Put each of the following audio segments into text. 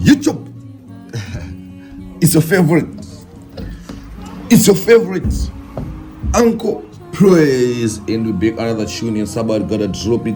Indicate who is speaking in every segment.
Speaker 1: YouTube. It's your favorite. It's your favorite. Uncle Praise, and we back another tune and somebody gotta drop it.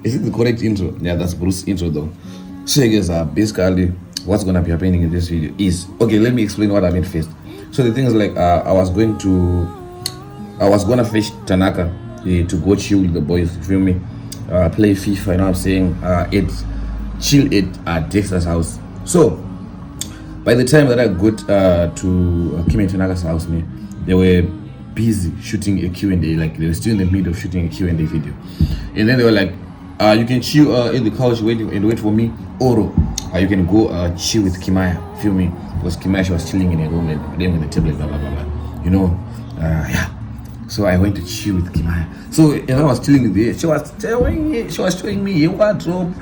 Speaker 1: Is it the correct intro? Yeah, that's Bruce's intro though. So guys, basically what's gonna be happening in this video is, okay, let me explain what I mean first. So the thing is, like, I was gonna fetch Tanaka to go chill with the boys, you feel me? Play FIFA, you know what I'm saying? Chill at Dexter's house. So by the time that I got to Kimaya Tanaka's house, they were busy shooting a Q&A, like they were still in the middle of shooting a Q&A video. And then they were like, you can chill in the couch wait for me, or you can go chill with Kimaya, feel me? Because Kimaya, she was chilling in a room and them with the tablet, blah blah blah blah. You know, yeah. So I went to chill with Kimaya. So and I was chilling there. She was showing me a wardrobe,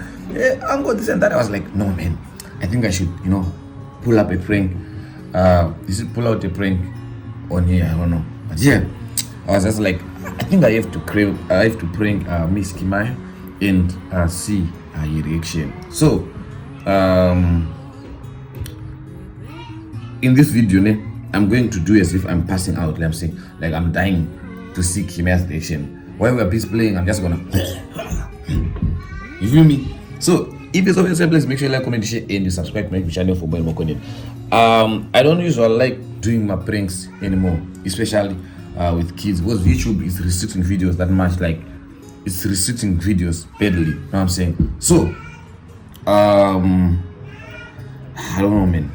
Speaker 1: uncle this and that. I was like, no man, I think I should, you know, pull up a prank. You should pull out a prank on here. I don't know, but yeah, I was just like, I think I have to prank Miss Kimaya and see her reaction. So in this video, I'm going to do as if I'm passing out. Like I'm saying, like I'm dying to see Kimaya's reaction. While we're busy playing, I'm just gonna you feel me? So if it's of your same place, make sure you like, comment, share, and you subscribe to my channel for more content. I don't usually like doing my pranks anymore, especially with kids, because YouTube is restricting videos that much. Like, it's restricting videos badly, you know what I'm saying? So I don't know man.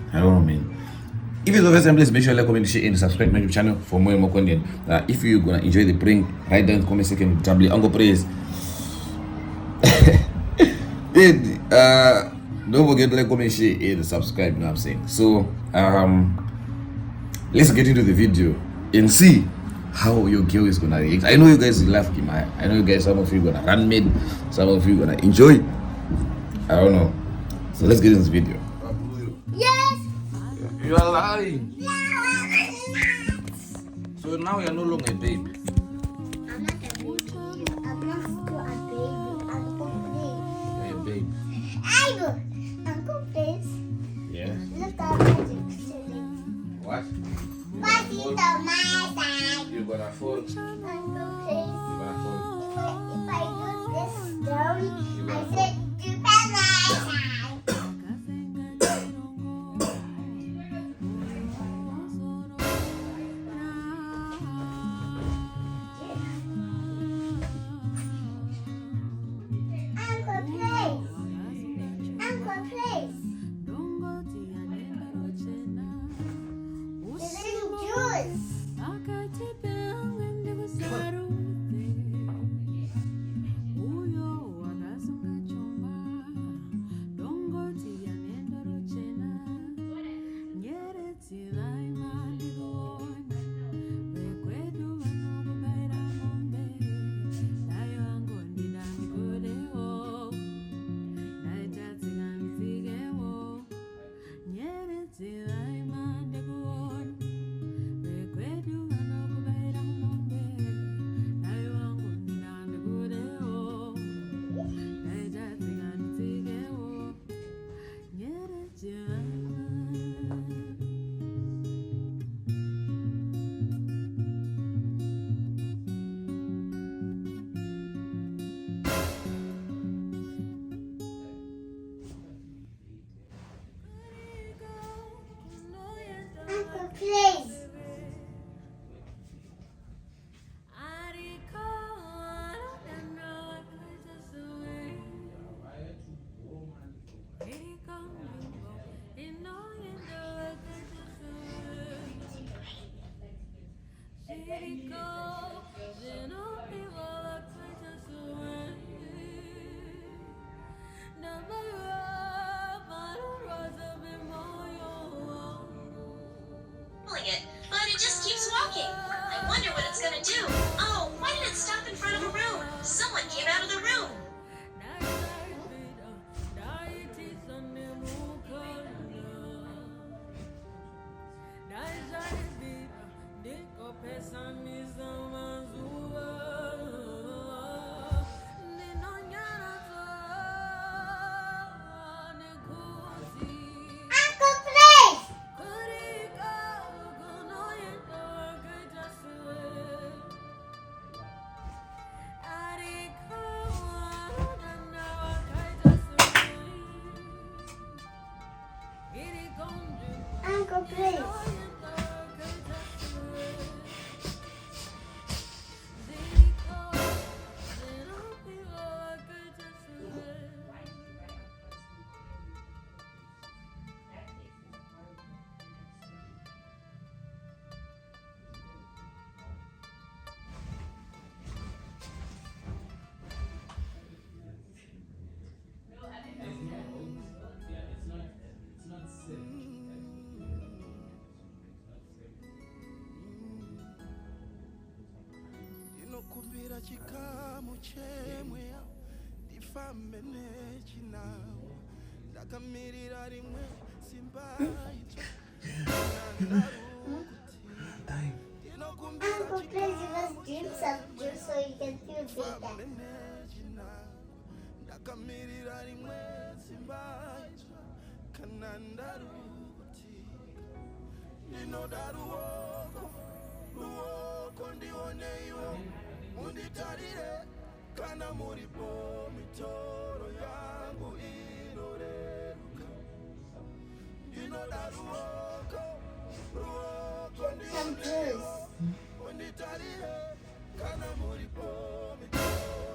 Speaker 1: If it's of your same place, make sure you like, comment, share, and subscribe to my channel for more and more content. If you're gonna enjoy the prank, write down in the comment section W Uncle Praise. Don't forget to like, comment, share, and subscribe, you know what I'm saying? So let's get into the video and see how your girl is gonna react. I know you guys love Kimaya. I know you guys, some of you gonna run mid, some of you gonna enjoy. I don't know. So let's get into the video.
Speaker 2: Yes.
Speaker 1: You are lying. So now you're no longer a baby.
Speaker 2: I'm not a baby. I'm not still a baby. Uncle, please.
Speaker 1: You're a baby.
Speaker 2: Uncle, please.
Speaker 1: Yes.
Speaker 2: Look at magic silly.
Speaker 1: What?
Speaker 2: What is on my side?
Speaker 1: You're gonna fall.
Speaker 2: Uncle, please.
Speaker 1: You're gonna fall.
Speaker 2: If I do this down, I said you can my side. Uncle, please give us drink some juice so you can feel better. Some juice.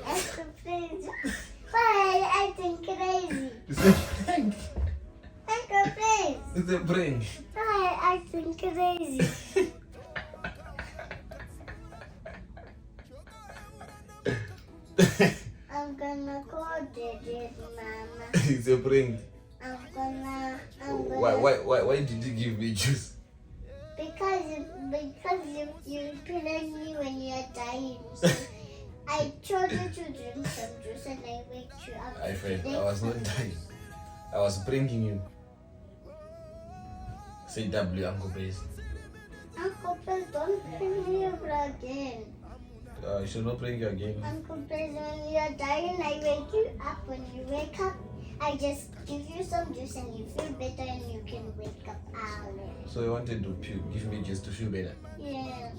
Speaker 2: Uncle, please. Why are you acting crazy?
Speaker 1: It's a prank.
Speaker 2: Uncle, please.
Speaker 1: It's a prank.
Speaker 2: Why are you acting crazy? I'm gonna call Daddy, Mama.
Speaker 1: It's a prank.
Speaker 2: I'm gonna.
Speaker 1: Why did you give me juice?
Speaker 2: Because you pillaged me when you are dying. So I told you to drink some juice and I wake you up.
Speaker 1: I was not dying. I was pranking you. Say W, Uncle Praise.
Speaker 2: Uncle, please don't prank me ever again.
Speaker 1: I should not prank you again.
Speaker 2: Uncle, please, when you are dying, I wake you up. When you wake up, I just give you some juice and you feel better and you can wake up early.
Speaker 1: So you wanted to give me juice to feel better?
Speaker 2: Yeah.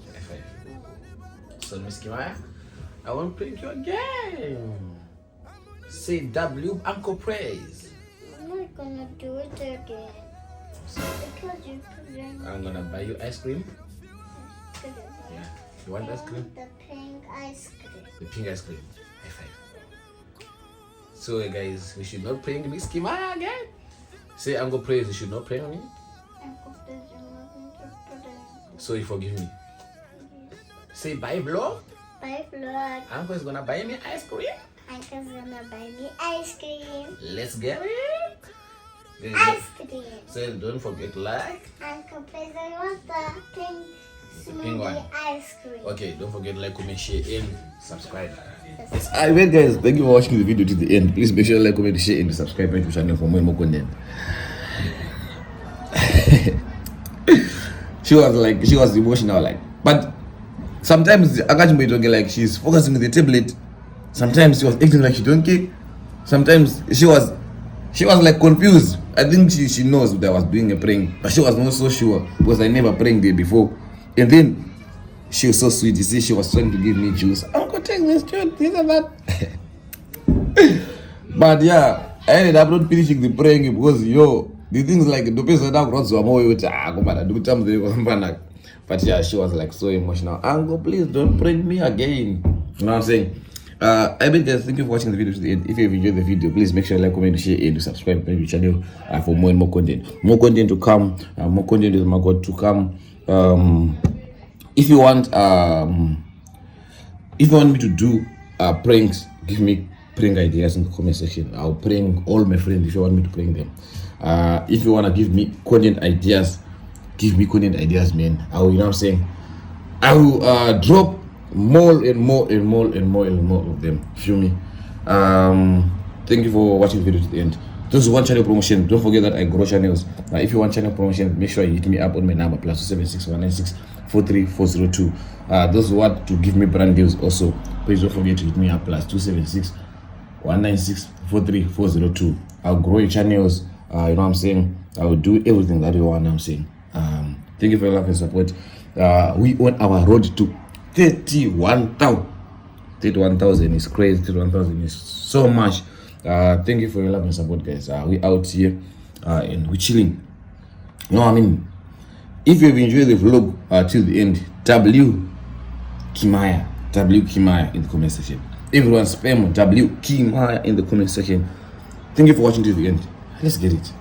Speaker 1: So Miss Kimaya, I won't prank you again. Say W, Uncle Praise.
Speaker 2: I'm not gonna do it again. Because you couldn't.
Speaker 1: I'm gonna buy you ice cream. Yeah. You want ice cream?
Speaker 2: The pink ice cream.
Speaker 1: The pink ice cream. High five. So guys, we should not prank Miss Kimaya again. Say Uncle Praise, you should not prank me.
Speaker 2: Uncle, please, you're not going to put it.
Speaker 1: So you forgive me. Say bye, Blo.
Speaker 2: Bye, Vlog.
Speaker 1: Uncle is gonna buy me ice cream.
Speaker 2: Uncle's gonna buy me ice cream.
Speaker 1: Let's get it.
Speaker 2: Ice cream.
Speaker 1: So don't forget to like.
Speaker 2: Uncle, please, I want the pink
Speaker 1: pink one.
Speaker 2: smoothie ice cream.
Speaker 1: Okay, don't forget to like, comment, share, and subscribe. Alright guys, thank you for watching the video to the end. Please make sure to like, comment, share, and subscribe to the channel for more and more content. She was emotional, but sometimes I got me talking like she's focusing on the tablet. Sometimes she was acting like she don't care. Sometimes she was like confused. I think she knows that I was doing a prank, but she was not so sure because I never pranked her before. And then she was so sweet. You see, she was trying to give me juice. I'm gonna take this juice, this and that. But yeah, I ended up not finishing the prank because the things like the person that got so but yeah, she was like so emotional. Uncle, please don't prank me again. You know what I'm saying? I bet guys, thank you for watching the video to the end. If you have enjoyed the video, please make sure to like, comment, share, and subscribe to the channel for more and more content. More content to come. More content is my God to come. If you want me to do pranks, give me prank ideas in the comment section. I'll prank all my friends if you want me to prank them. If you want to give me content ideas, give me content ideas, man. You know what I'm saying? I will drop more and more of them. Feel me? Thank you for watching the video to the end. Those who want channel promotion, don't forget that I grow channels. If you want channel promotion, make sure you hit me up on my number +276 196 43402. Those who want to give me brand deals also, please don't forget to hit me up +276 196 43402. I'll grow your channels. You know what I'm saying? I will do everything that you want. I'm saying. Thank you for your love and support. We on our road to 31,000. 31,000 is crazy. 31,000 is so much. Thank you for your love and support, guys. We out here and we chilling. You know what I mean? If you've enjoyed the vlog till the end, W Kimaya in the comment section. Everyone spam W Kimaya in the comment section. Thank you for watching till the end. Let's get it.